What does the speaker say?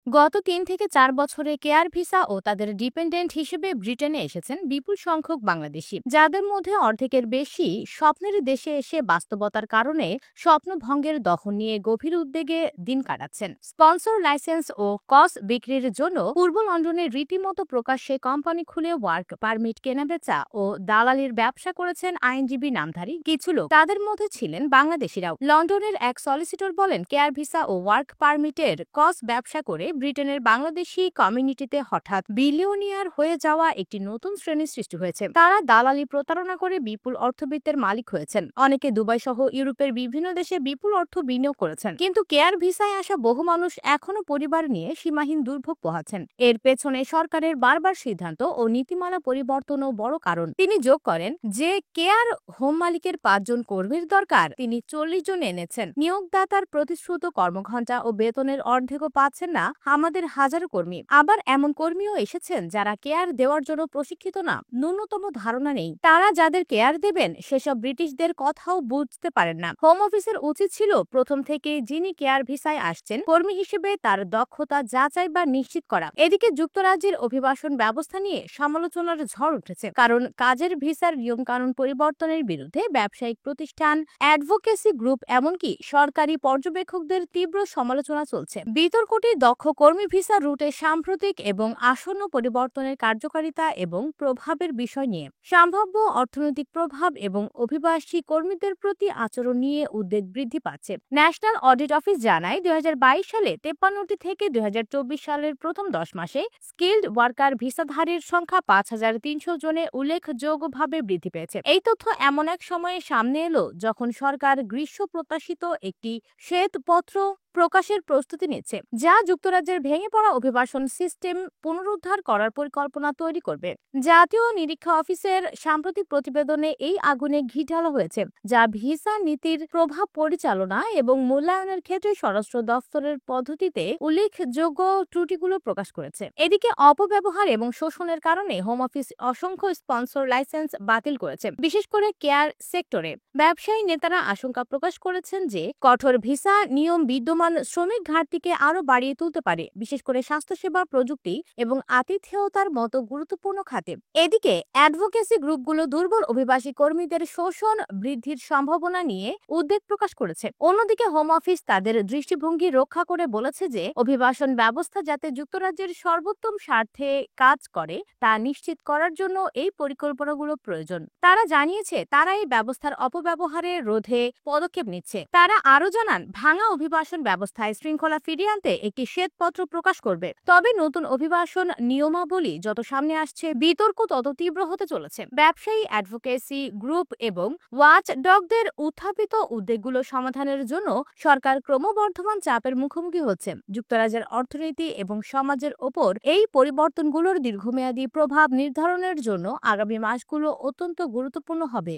গত ৩ থেকে ৪ বছরে কেয়ার ভিসা ও তাদের ডিপেন্ডেন্ট হিসেবে ব্রিটেনে এসেছেন বিপুল সংখ্যক বাংলাদেশি, যাদের মধ্যে অর্ধেকের বেশি স্বপ্নের দেশে এসে বাস্তবতার কারণে স্বপ্নভঙ্গের দখল নিয়ে গভীর উদ্বেগে দিন কাটাচ্ছেন। স্পন্সর লাইসেন্স ও কস বিক্রির জন্য পূর্ব লন্ডনে রীতিমতো প্রকাশ্যে কোম্পানি খুলে ওয়ার্ক পারমিট কেনাবেচা ও দালালির ব্যবসা করেছেন আইনজীবী নামধারী কিছু লোক। তাদের মধ্যে ছিলেন বাংলাদেশিরাও। লন্ডনের এক সলিসিটর বলেন, কেয়ার ভিসা ও ওয়ার্ক পারমিটের কস ব্যবসা করে ব্রিটেনের বাংলাদেশি কমিউনিটিতে হঠাৎ বিলিয়নিয়ার হয়ে যাওয়া একটি নতুন শ্রেণীর সৃষ্টি হয়েছে। তারা দালালি প্রতারণা করে বিপুল অর্থবিত্তের মালিক হয়েছেন। অনেকে দুবাই সহ ইউরোপের বিভিন্ন দেশে বিপুল অর্থ বিনিয়োগ করেছেন। কিন্তু কেয়ার ভিসায় আসা বহু মানুষ এখনো পরিবার নিয়ে সীমাহীন দুর্ভোগ পোহাচ্ছেন। এর পেছনে সরকারের বারবার সিদ্ধান্ত ও নীতিমালা পরিবর্তনও বড় কারণ। তিনি যোগ করেন যে কেয়ার হোম মালিকের ৫ জন কর্মীর দরকার, তিনি ৪০ জন এনেছেন। নিয়োগদাতার প্রতিশ্রুত কর্মঘণ্টা ও বেতনের অর্ধেকও পাচ্ছেন না আমাদের হাজারো কর্মী। আবার এমন কর্মীও এসেছেন যারা কেয়ার দেওয়ার জন্য প্রশিক্ষিত না, ন্যূনতম ধারণা নেই তারা যাদের কেয়ার দেবেন সেসব ব্রিটিশদের কথাও বুঝতে পারেন না। হোম অফিসের উচিত ছিল প্রথম থেকে যিনি কেয়ার ভিসায় আসছেন কর্মী হিসেবে তার দক্ষতা যাচাই বা নিশ্চিত করা। এদিকে যুক্তরাজ্যের অভিবাসন ব্যবস্থা নিয়ে সমালোচনার ঝড় উঠেছে, কারণ কাজের ভিসার নিয়মকানুন পরিবর্তনের বিরুদ্ধে ব্যবসায়িক প্রতিষ্ঠান, অ্যাডভোকেসি গ্রুপ, এমনকি সরকারি পর্যবেক্ষকদের তীব্র সমালোচনা চলছে। বিতর্কটি দক্ষ কর্মী ভিসা রুটে সাম্প্রতিক এবং আসন্ন পরিবর্তনের কার্যকারিতা এবং প্রভাবের বিষয় নিয়ে, সম্ভাব্য অর্থনৈতিক প্রভাব এবং অভিবাসী কর্মীদের প্রতি আচরণ নিয়ে উদ্বেগ বৃদ্ধি পাচ্ছে। ন্যাশনাল অডিট অফিস জানায়, ২০২২ সালে ৫৩টি থেকে ২০২৪ সালের প্রথম ১০ মাসে স্কিলড ওয়ার্কার ভিসাধারীর সংখ্যা ৫,৩০০ জনে উল্লেখযোগ্যভাবে বৃদ্ধি পেয়েছে। এই তথ্য এমন এক সময়ে সামনে এলো যখন সরকার গ্রীষ্ম প্রত্যাশিত একটি শ্বেতপত্র প্রকাশের প্রস্তুতি নিচ্ছে, যা যুক্তরাজ্যের ভেঙে পড়া অভিবাসন সিস্টেম পুনরুদ্ধার করার পরিকল্পনা তৈরি করবে। জাতীয় নিরীক্ষা অফিসের সাম্প্রতিক প্রতিবেদনে এই আগুনে ঘি ঢালা হয়েছে, যা ভিসা নীতির প্রভাব পরিচালনা এবং মূল্যায়নের ক্ষেত্রে স্বরাষ্ট্র দফতরের পদ্ধতিতে উল্লেখযোগ্য ত্রুটিগুলো প্রকাশ করেছে। এদিকে অপব্যবহার এবং শোষণের কারণে হোম অফিস অসংখ্য স্পন্সর লাইসেন্স বাতিল করেছে, বিশেষ করে কেয়ার সেক্টরে। ব্যবসায়ী নেতারা আশঙ্কা প্রকাশ করেছেন যে কঠোর ভিসা নিয়ম বিদ্যমান শ্রমিক ঘাটতিকে আরো বাড়িয়ে তুলতে পারে, বিশেষ করে স্বাস্থ্যসেবা, প্রযুক্তি এবং আতিথেয়তার মতো গুরুত্বপূর্ণ খাতে। এদিকে অ্যাডভোকেসি গ্রুপগুলো দুর্বল অভিবাসী কর্মীদের শোষণ বৃদ্ধির সম্ভাবনা নিয়ে উদ্বেগ প্রকাশ করেছে। অন্যদিকে হোম অফিস তাদের দৃষ্টিভঙ্গি রক্ষা করে বলেছে যে অভিবাসন ব্যবস্থা যাতে যুক্তরাজ্যের সর্বোত্তম স্বার্থে কাজ করে তা নিশ্চিত করার জন্য এই পরিকল্পনাগুলো প্রয়োজন। তারা জানিয়েছে তারা এই ব্যবস্থার অপব্যবহারের রোধে পদক্ষেপ নিচ্ছে। তারা আরো জানান, ভাঙা অভিবাসন ব্যবস্থায় শৃঙ্খলা ফিরিয়ে আনতে একটি শ্বেতপত্র প্রকাশ করবে। তবে নতুন অভিবাসন নিয়মাবলী যত সামনে আসছে, বিতর্ক তত তীব্র হতে চলেছে। ব্যবসায়ী, অ্যাডভোকেসি গ্রুপ এবং ওয়াচ ডগদের উত্থাপিত উদ্বেগগুলো সমাধানের জন্য সরকার ক্রমবর্ধমান চাপের মুখোমুখি হচ্ছে। যুক্তরাজ্যের অর্থনীতি এবং সমাজের ওপর এই পরিবর্তনগুলোর দীর্ঘমেয়াদী প্রভাব নির্ধারণের জন্য আগামী মাসগুলো অত্যন্ত গুরুত্বপূর্ণ হবে।